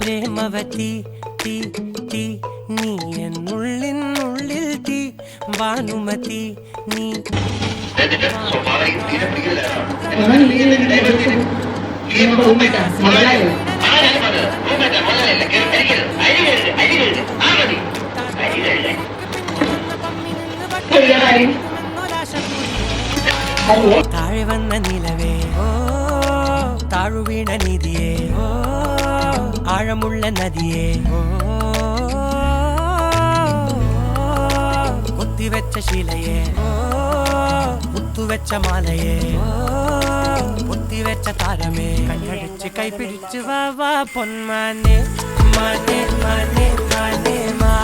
പ്രേമവതി തീ തീ നീ എന്നുള്ളിനുള്ളിൽ തീ ഭാനുമതി നീ താഴെ വന്ന നിലവേ ഓ താഴുവീണ നിധിയേ ഓ ആഴമുള്ള നദിയേ ഓ കൊത്തിവെച്ച ശിലയേ ഓ കുത്തുവെച്ച മാലയേ ഓ പൊത്തിവെച്ച താരമേ കണ്ണടിച്ച് കൈപിടിച്ച് വാ വാ പൊന്മാനെ മാനെ മാനെ മാനെ മാ